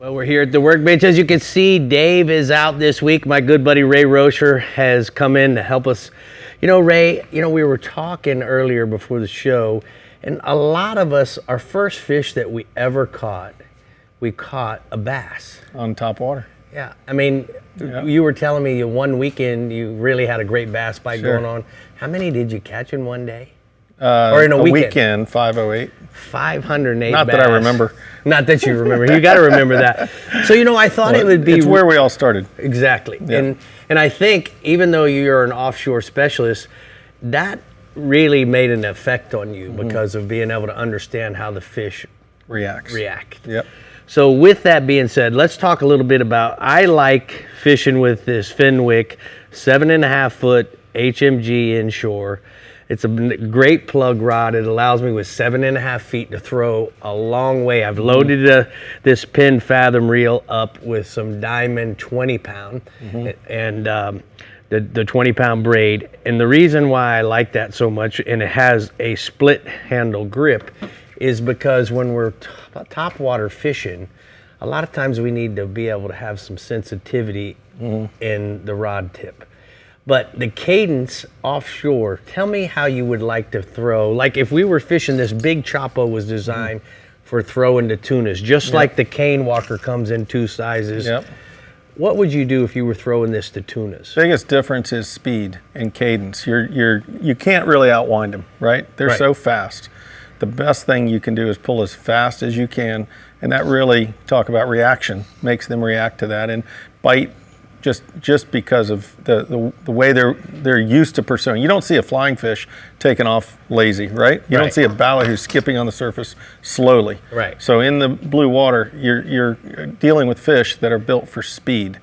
Well, we're here at the workbench. As you can see, Dave is out this week. My good buddy Ray Rocher has come in to help us. You know, Ray, we were talking earlier before the show, and a lot of us, our first fish that we ever caught, we caught a bass. On top water. Yeah, I mean, You were telling me one weekend you really had a great bass bite going on. How many did you catch in one day? Or in a weekend, 508. 508 Not bass. that I remember. Not that you remember. You got to remember that. So, I thought it would be... It's where we all started. Exactly. Yeah. And I think, even though you're an offshore specialist, that really made an effect on you because of being able to understand how the fish react. Yep. So with that being said, let's talk a little bit about, I like fishing with this Fenwick 7.5 foot HMG inshore. It's a great plug rod. It allows me with 7.5 feet to throw a long way. I've loaded this pin fathom reel up with some Diamond 20 pound and the 20 pound braid. And the reason why I like that so much, and it has a split handle grip, is because when we're top water fishing, a lot of times we need to be able to have some sensitivity in the rod tip. But the cadence offshore, tell me how you would like to throw. Like if we were fishing, this big Chapo was designed for throwing to tunas, just like the cane walker comes in two sizes. Yep. What would you do if you were throwing this to tunas? Biggest difference is speed and cadence. You can't really outwind them, right? They're so fast. The best thing you can do is pull as fast as you can, and that really, talk about reaction, makes them react to that and bite just because of the way they're used to pursuing. You don't see a flying fish taking off lazy, right? You don't see a ballad who's skipping on the surface slowly. Right. So in the blue water, you're dealing with fish that are built for speed.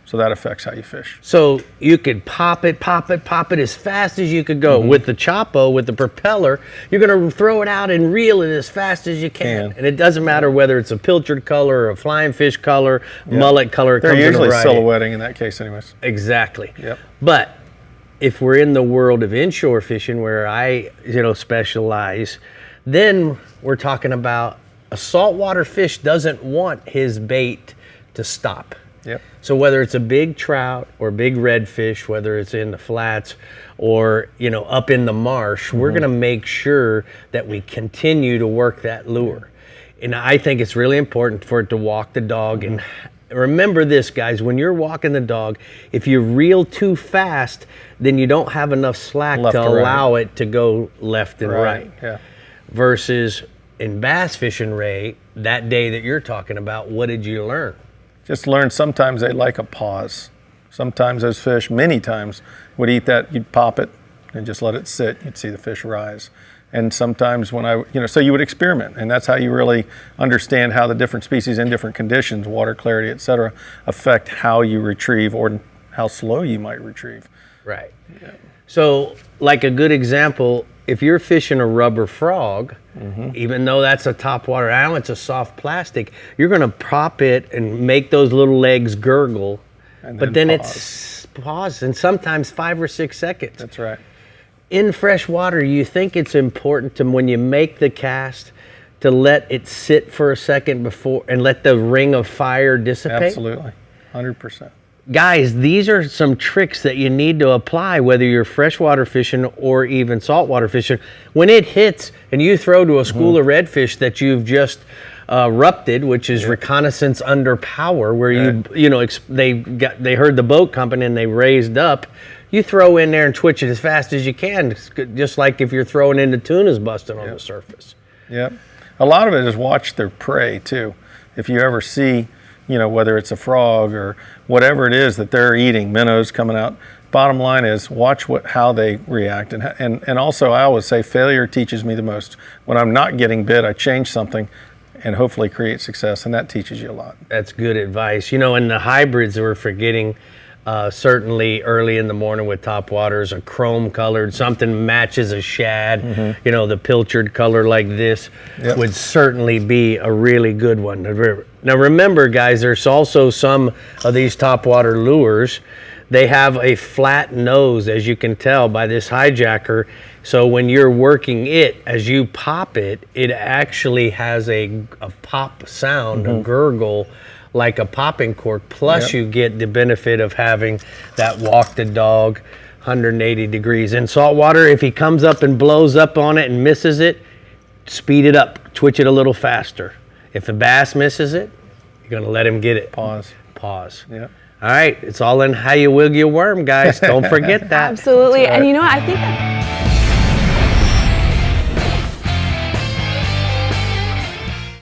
So that affects how you fish. So you could pop it as fast as you could go. With the Chapo, with the propeller, you're going to throw it out and reel it as fast as you can. And it doesn't matter whether it's a pilchard color or a flying fish color, mullet color. They're usually silhouetting in that case anyways. Exactly. Yep. But if we're in the world of inshore fishing where I specialize, then we're talking about a saltwater fish doesn't want his bait to stop. Yep. So whether it's a big trout or big redfish, whether it's in the flats or up in the marsh, we're going to make sure that we continue to work that lure. And I think it's really important for it to walk the dog. And remember this, guys, when you're walking the dog, if you reel too fast, then you don't have enough slack to allow it to go left and right. Yeah. Versus in bass fishing, Ray, that day that you're talking about, what did you learn? Just learn sometimes they like a pause. Sometimes those fish, many times, would eat that, you'd pop it and just let it sit. You'd see the fish rise. And sometimes so you would experiment. And that's how you really understand how the different species in different conditions, water clarity, et cetera, affect how you retrieve or how slow you might retrieve. Right. Yeah. So like a good example, if you're fishing a rubber frog, even though that's a top water animal, it's a soft plastic, you're going to pop it and make those little legs gurgle, but then it's pause, and sometimes 5 or 6 seconds. That's right. In fresh water, you think it's important to, when you make the cast, to let it sit for a second before and let the ring of fire dissipate? Absolutely, 100%. Guys, these are some tricks that you need to apply, whether you're freshwater fishing or even saltwater fishing. When it hits and you throw to a school of redfish that you've just rupted, which is reconnaissance under power, where they heard the boat company and they raised up, you throw in there and twitch it as fast as you can, just like if you're throwing into tunas busting on the surface. Yep. A lot of it is watch their prey too. If you ever see, whether it's a frog or whatever it is that they're eating, minnows coming out. Bottom line is watch how they react. And also I always say failure teaches me the most. When I'm not getting bit, I change something and hopefully create success, and that teaches you a lot. That's good advice. In the hybrids we're forgetting, certainly early in the morning with top waters, a chrome colored, something matches a shad, the pilchard color like this would certainly be a really good one. Now remember, guys, there's also some of these topwater lures, they have a flat nose, as you can tell by this hijacker. So when you're working it, as you pop it, it actually has a pop sound, a gurgle, like a popping cork. Plus Yep. you get the benefit of having that walk the dog 180 degrees. In saltwater, if he comes up and blows up on it and misses it, speed it up, twitch it a little faster. If the bass misses it, you're gonna let him get it. Pause. Yeah. All right, it's all in how you wiggle your worm, guys. Don't forget that. Absolutely. And you know what? I think that's